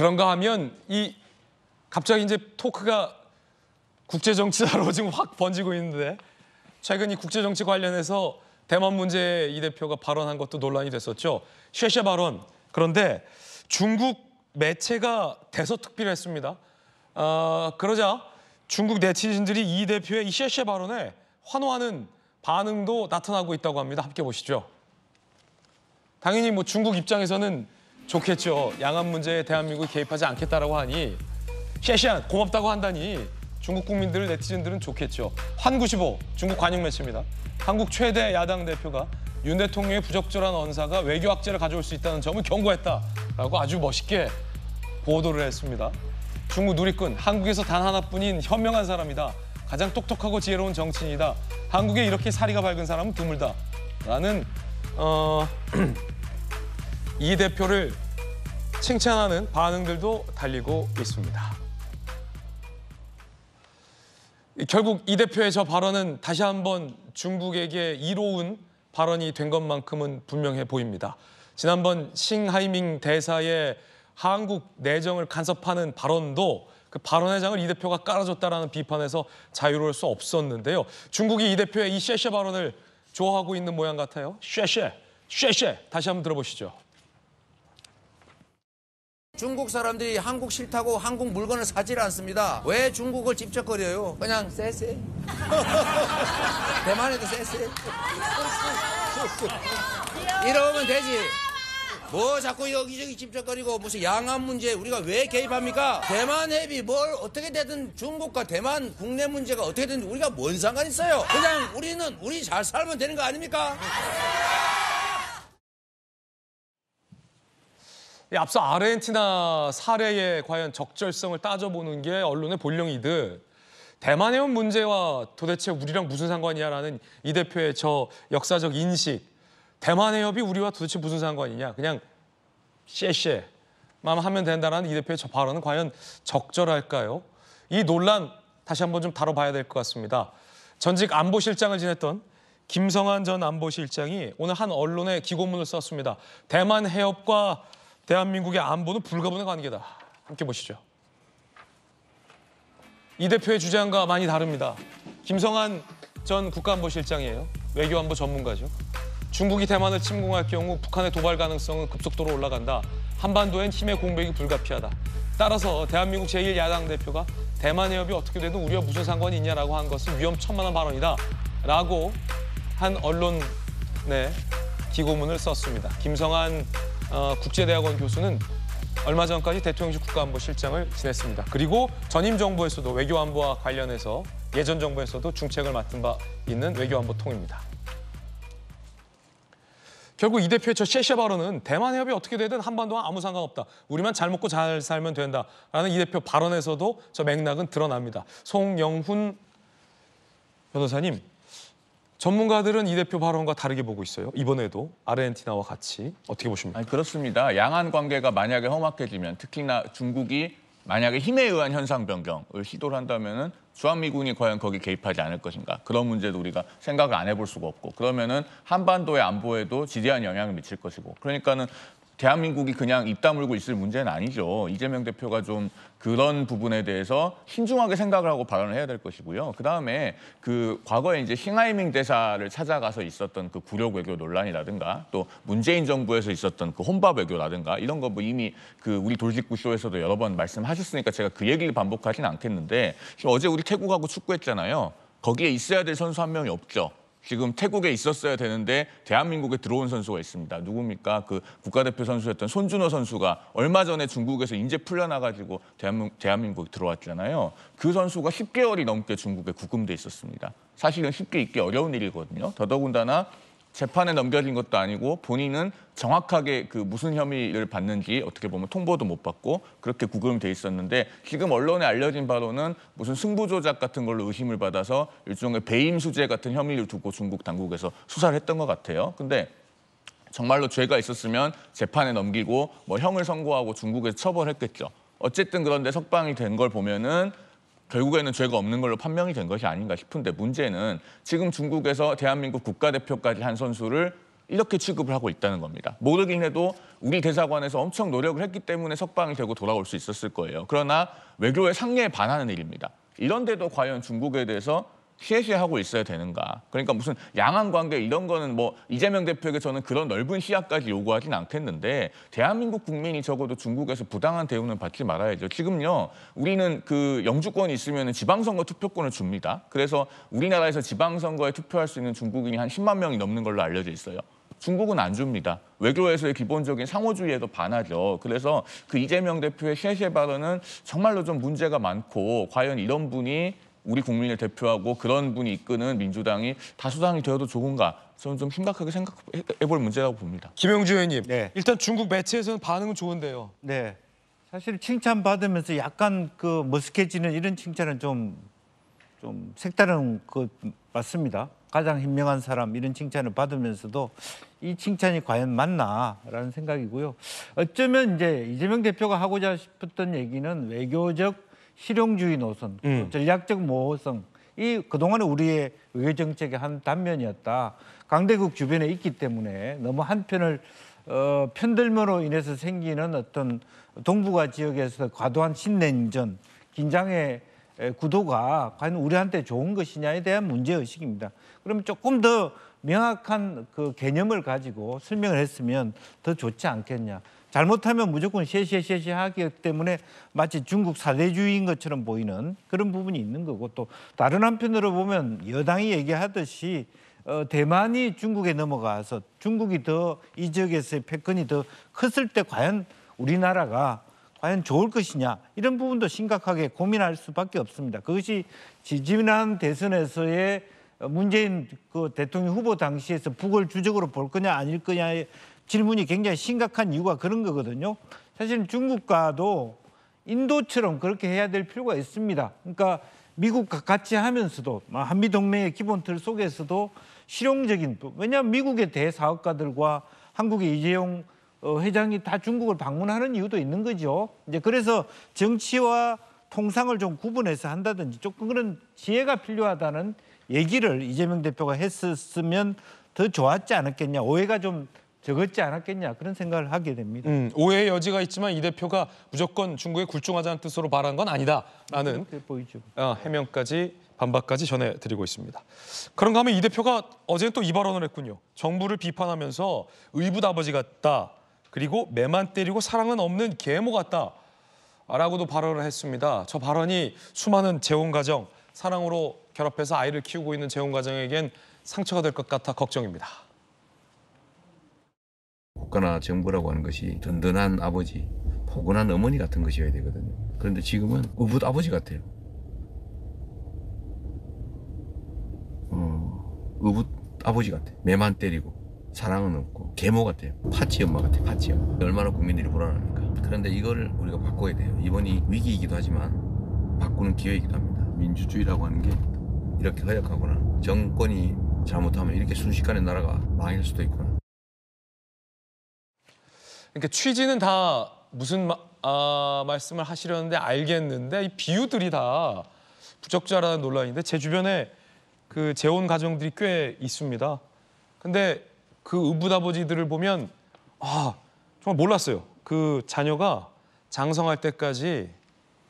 그런가 하면 갑자기 이제 토크가 국제정치사로 지금 확 번지고 있는데 최근 이 국제정치 관련해서 대만 문제 이 대표가 발언한 것도 논란이 됐었죠. 쉐쉐 발언. 그런데 중국 매체가 대서특필을 했습니다. 그러자 중국 네티즌들이 이 대표의 이 쉐쉐 발언에 환호하는 반응도 나타나고 있다고 합니다. 함께 보시죠. 당연히 뭐 중국 입장에서는 좋겠죠. 양안 문제에 대한민국이 개입하지 않겠다라고 하니 쉐쉐 고맙다고 한다니 중국 국민들, 네티즌들은 좋겠죠. 환95 중국 관영 매체입니다. 한국 최대 야당 대표가 윤 대통령의 부적절한 언사가 외교 악재를 가져올 수 있다는 점을 경고했다라고 아주 멋있게 보도를 했습니다. 중국 누리꾼, 한국에서 단 하나뿐인 현명한 사람이다. 가장 똑똑하고 지혜로운 정치인이다. 한국에 이렇게 사리가 밝은 사람은 드물다. 라는 이 대표를 칭찬하는 반응들도 달리고 있습니다. 결국 이 대표의 저 발언은 다시 한번 중국에게 이로운 발언이 된 것만큼은 분명해 보입니다. 지난번 싱하이밍 대사의 한국 내정을 간섭하는 발언도 그 발언의 장을 이 대표가 깔아줬다라는 비판에서 자유로울 수 없었는데요. 중국이 이 대표의 이 쉐쉐 발언을 좋아하고 있는 모양 같아요. 쉐쉐, 쉐쉐. 다시 한번 들어보시죠. 중국 사람들이 한국 싫다고 한국 물건을 사질 않습니다. 왜 중국을 찝쩍거려요? 그냥 쎄쎄. 대만에도 쎄쎄. 이러면 되지. 뭐 자꾸 여기저기 찝쩍거리고 무슨 양안 문제 우리가 왜 개입합니까? 대만 해비 뭘 어떻게 되든 중국과 대만 국내 문제가 어떻게 되든 우리가 뭔 상관 있어요? 그냥 우리 잘 살면 되는 거 아닙니까? 앞서 아르헨티나 사례의 과연 적절성을 따져보는 게 언론의 본령이듯 대만 해협 문제와 도대체 우리랑 무슨 상관이냐라는 이 대표의 저 역사적 인식. 대만 해협이 우리와 도대체 무슨 상관이냐. 그냥 쉐쉐만 하면 된다는 이 대표의 저 발언은 과연 적절할까요? 이 논란 다시 한번 좀 다뤄봐야 될 것 같습니다. 전직 안보실장을 지냈던 김성한 전 안보실장이 오늘 한 언론에 기고문을 썼습니다. 대만 해협과 대한민국의 안보는 불가분의 관계다. 함께 보시죠. 이 대표의 주장과 많이 다릅니다. 김성한 전 국가안보실장이에요. 외교안보 전문가죠. 중국이 대만을 침공할 경우 북한의 도발 가능성은 급속도로 올라간다. 한반도엔 힘의 공백이 불가피하다. 따라서 대한민국 제1야당 대표가 대만 해협이 어떻게 되든 우리와 무슨 상관이 있냐라고 한 것은 위험천만한 발언이다. 라고 한 언론에 기고문을 썼습니다. 김성한 국제대학원 교수는 얼마 전까지 대통령실 국가안보실장을 지냈습니다. 그리고 전임 정부에서도 외교안보와 관련해서 예전 정부에서도 중책을 맡은 바 있는 외교안보통입니다. 결국 이 대표의 저 쉐쉐 발언은 대만 해협이 어떻게 되든 한반도와 아무 상관없다. 우리만 잘 먹고 잘 살면 된다라는 이 대표 발언에서도 저 맥락은 드러납니다. 송영훈 변호사님, 전문가들은 이 대표 발언과 다르게 보고 있어요. 이번에도 아르헨티나와 같이 어떻게 보십니까? 그렇습니다. 양안 관계가 만약에 험악해지면 특히나 중국이 만약에 힘에 의한 현상 변경을 시도를 한다면은 주한미군이 과연 거기 개입하지 않을 것인가. 그런 문제도 우리가 생각을 안 해볼 수가 없고 그러면은 한반도의 안보에도 지대한 영향을 미칠 것이고 그러니까는 대한민국이 그냥 입 다물고 있을 문제는 아니죠. 이재명 대표가 좀 그런 부분에 대해서 신중하게 생각을 하고 발언을 해야 될 것이고요. 그다음에 그 과거에 이제 싱하이밍 대사를 찾아가서 있었던 그 굴욕 외교 논란이라든가 또 문재인 정부에서 있었던 그 혼밥 외교라든가 이런 거 뭐 이미 그 우리 돌직구 쇼에서도 여러 번 말씀하셨으니까 제가 그 얘기를 반복하진 않겠는데 어제 우리 태국하고 축구했잖아요. 거기에 있어야 될 선수 한 명이 없죠. 지금 태국에 있었어야 되는데 대한민국에 들어온 선수가 있습니다. 누굽니까? 그 국가대표 선수였던 손준호 선수가 얼마 전에 중국에서 인재 풀려나가지고 대한민국에 들어왔잖아요. 그 선수가 10개월이 넘게 중국에 구금돼 있었습니다. 사실은 쉽게 있기 어려운 일이거든요. 더더군다나 재판에 넘겨진 것도 아니고 본인은 정확하게 그 무슨 혐의를 받는지 어떻게 보면 통보도 못 받고 그렇게 구금돼 있었는데 지금 언론에 알려진 바로는 무슨 승부 조작 같은 걸로 의심을 받아서 일종의 배임 수재 같은 혐의를 두고 중국 당국에서 수사를 했던 것 같아요. 근데 정말로 죄가 있었으면 재판에 넘기고 뭐 형을 선고하고 중국에서 처벌했겠죠. 어쨌든 그런데 석방이 된 걸 보면은 결국에는 죄가 없는 걸로 판명이 된 것이 아닌가 싶은데 문제는 지금 중국에서 대한민국 국가대표까지 한 선수를 이렇게 취급을 하고 있다는 겁니다. 모르긴 해도 우리 대사관에서 엄청 노력을 했기 때문에 석방이 되고 돌아올 수 있었을 거예요. 그러나 외교의 상례에 반하는 일입니다. 이런데도 과연 중국에 대해서 시해시해하고 있어야 되는가. 그러니까 무슨 양안 관계 이런 거는 뭐 이재명 대표에게 저는 그런 넓은 시야까지 요구하진 않겠는데 대한민국 국민이 적어도 중국에서 부당한 대우는 받지 말아야죠. 지금요 우리는 그 영주권이 있으면 지방선거 투표권을 줍니다. 그래서 우리나라에서 지방선거에 투표할 수 있는 중국인이 한 10만 명이 넘는 걸로 알려져 있어요. 중국은 안 줍니다. 외교에서의 기본적인 상호주의에도 반하죠. 그래서 그 이재명 대표의 시해시해 발언은 정말로 좀 문제가 많고 과연 이런 분이 우리 국민을 대표하고 그런 분이 이끄는 민주당이 다수당이 되어도 좋은가? 저는 좀 심각하게 생각해볼 문제라고 봅니다. 김영주 의원님, 네. 일단 중국 매체에서는 반응은 좋은데요. 네, 사실 칭찬받으면서 약간 그 머쓱해지는 이런 칭찬은 좀 색다른 그 맞습니다. 가장 현명한 사람 이런 칭찬을 받으면서도 이 칭찬이 과연 맞나라는 생각이고요. 어쩌면 이제 이재명 대표가 하고자 싶었던 얘기는 외교적 실용주의 노선, 전략적 모호성, 이 그동안의 우리의 외교 정책의 한 단면이었다. 강대국 주변에 있기 때문에 너무 한편을 편들므로 인해서 생기는 어떤 동북아 지역에서 과도한 신냉전, 긴장의 구도가 과연 우리한테 좋은 것이냐에 대한 문제의식입니다. 그러면 조금 더 명확한 그 개념을 가지고 설명을 했으면 더 좋지 않겠냐. 잘못하면 무조건 하기 때문에 마치 중국 사대주의인 것처럼 보이는 그런 부분이 있는 거고 또 다른 한편으로 보면 여당이 얘기하듯이 대만이 중국에 넘어가서 중국이 더 이 지역에서의 패권이 더 컸을 때 과연 우리나라가 과연 좋을 것이냐 이런 부분도 심각하게 고민할 수밖에 없습니다. 그것이 지지난 대선에서의 문재인 그 대통령 후보 당시에서 북을 주적으로 볼 거냐 아닐 거냐의 질문이 굉장히 심각한 이유가 그런 거거든요. 사실 중국과도 인도처럼 그렇게 해야 될 필요가 있습니다. 그러니까 미국과 같이 하면서도 한미동맹의 기본 틀 속에서도 실용적인, 왜냐하면 미국의 대사업가들과 한국의 이재용 회장이 다 중국을 방문하는 이유도 있는 거죠. 이제 그래서 정치와 통상을 좀 구분해서 한다든지 조금 그런 지혜가 필요하다는 얘기를 이재명 대표가 했었으면 더 좋았지 않았겠냐. 오해가 좀 적었지 않았겠냐 그런 생각을 하게 됩니다. 오해의 여지가 있지만 이 대표가 무조건 중국에 굴종하자는 뜻으로 말한 건 아니다라는 보이죠. 해명까지 반박까지 전해드리고 있습니다. 그런가 하면 이 대표가 어제는 또 이 발언을 했군요. 정부를 비판하면서 의붓아버지 같다. 그리고 매만 때리고 사랑은 없는 계모 같다. 라고도 발언을 했습니다. 저 발언이 수많은 재혼가정, 사랑으로 결합해서 아이를 키우고 있는 재혼가정에겐 상처가 될 것 같아 걱정입니다. 국가나 정부라고 하는 것이 든든한 아버지, 포근한 어머니 같은 것이어야 되거든요. 그런데 지금은 의붓 아버지 같아요. 의붓 아버지 같아요. 매만 때리고 사랑은 없고 계모 같아요. 파치 엄마 같아요. 파치 엄마. 얼마나 국민들이 불안합니까? 그런데 이거를 우리가 바꿔야 돼요. 이번이 위기이기도 하지만 바꾸는 기회이기도 합니다. 민주주의라고 하는 게 이렇게 허약하구나. 정권이 잘못하면 이렇게 순식간에 나라가 망할 수도 있구나. 그러니까 취지는 다 무슨 말씀을 하시려는데 알겠는데 이 비유들이 다 부적절하다는 논란인데 제 주변에 그 재혼 가정들이 꽤 있습니다. 근데 그 의붓아버지들을 보면 정말 몰랐어요. 그 자녀가 장성할 때까지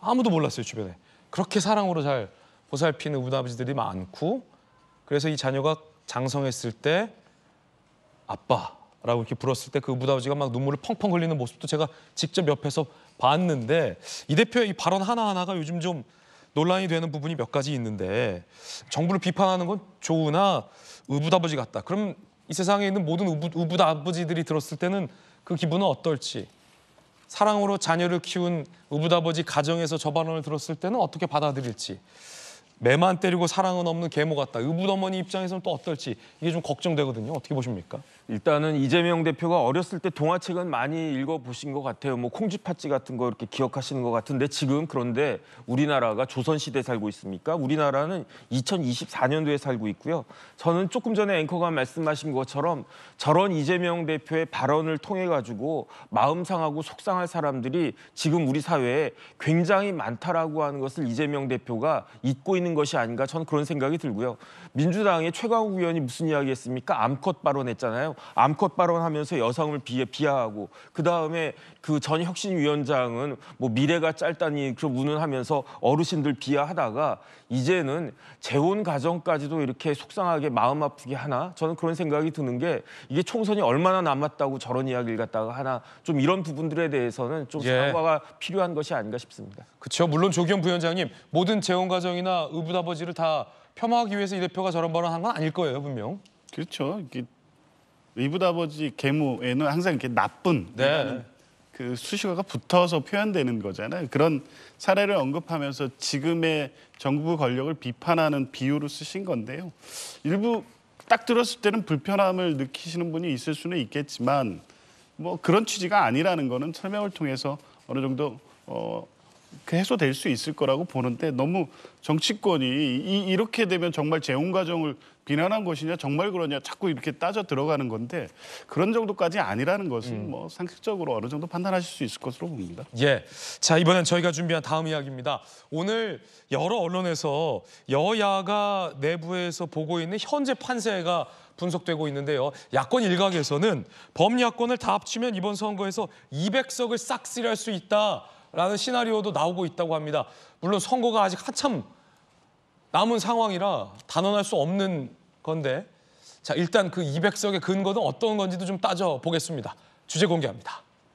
아무도 몰랐어요, 주변에. 그렇게 사랑으로 잘 보살피는 의붓아버지들이 많고 그래서 이 자녀가 장성했을 때 아빠라고 이렇게 불었을 때 그 의붓아버지가 막 눈물을 펑펑 흘리는 모습도 제가 직접 옆에서 봤는데 이 대표의 이 발언 하나하나가 요즘 좀 논란이 되는 부분이 몇 가지 있는데 정부를 비판하는 건 좋으나 의붓아버지 같다. 그럼 이 세상에 있는 모든 의붓아버지들이 들었을 때는 그 기분은 어떨지 사랑으로 자녀를 키운 의붓아버지 가정에서 저 발언을 들었을 때는 어떻게 받아들일지 매만 때리고 사랑은 없는 계모 같다. 의붓어머니 입장에서는 또 어떨지 이게 좀 걱정되거든요. 어떻게 보십니까? 일단은 이재명 대표가 어렸을 때 동화책은 많이 읽어보신 것 같아요. 뭐 콩쥐팥쥐 같은 거 이렇게 기억하시는 것 같은데 지금 그런데 우리나라가 조선시대에 살고 있습니까? 우리나라는 2024년도에 살고 있고요. 저는 조금 전에 앵커가 말씀하신 것처럼 저런 이재명 대표의 발언을 통해 가지고 마음 상하고 속상할 사람들이 지금 우리 사회에 굉장히 많다라고 하는 것을 이재명 대표가 잊고 있는 있는 것이 아닌가 저는 그런 생각이 들고요. 민주당의 최강욱 의원이 무슨 이야기했습니까? 암컷 발언했잖아요. 암컷 발언하면서 여성을 비하하고 그다음에 그 전 혁신위원장은 뭐 미래가 짧다니 그런 운운하면서 어르신들 비하하다가 이제는 재혼 가정까지도 이렇게 속상하게 마음 아프게 하나? 저는 그런 생각이 드는 게 이게 총선이 얼마나 남았다고 저런 이야기를 갖다가 하나 좀 이런 부분들에 대해서는 좀 예. 사과가 필요한 것이 아닌가 싶습니다. 그렇죠. 물론 조기현 부위원장님 모든 재혼 가정이나 의붓아버지를 다 폄하하기 위해서 이 대표가 저런 발언한 건 아닐 거예요, 분명. 그렇죠. 의붓아버지 계모에는 항상 이렇게 나쁜 네. 그 수식어가 붙어서 표현되는 거잖아요. 그런 사례를 언급하면서 지금의 정부 권력을 비판하는 비유로 쓰신 건데요. 일부 딱 들었을 때는 불편함을 느끼시는 분이 있을 수는 있겠지만 뭐 그런 취지가 아니라는 거는 설명을 통해서 어느 정도 그 해소될 수 있을 거라고 보는데 너무 정치권이 이렇게 되면 정말 재혼 가정을 비난한 것이냐 정말 그러냐 자꾸 이렇게 따져 들어가는 건데 그런 정도까지 아니라는 것은 뭐 상식적으로 어느 정도 판단하실 수 있을 것으로 봅니다. 예. 자, 이번엔 저희가 준비한 다음 이야기입니다. 오늘 여러 언론에서 여야가 내부에서 보고 있는 현재 판세가 분석되고 있는데요. 야권 일각에서는 범야권을 다 합치면 이번 선거에서 200석을 싹쓸이할 수 있다라는 시나리오도 나오고 있다고 합니다. 물론 선거가 아직 한참 남은 상황이라 단언할 수 없는 건데 자, 일단 그 200석의 근거는 어떤 건지도 좀 따져보겠습니다. 주제 공개합니다.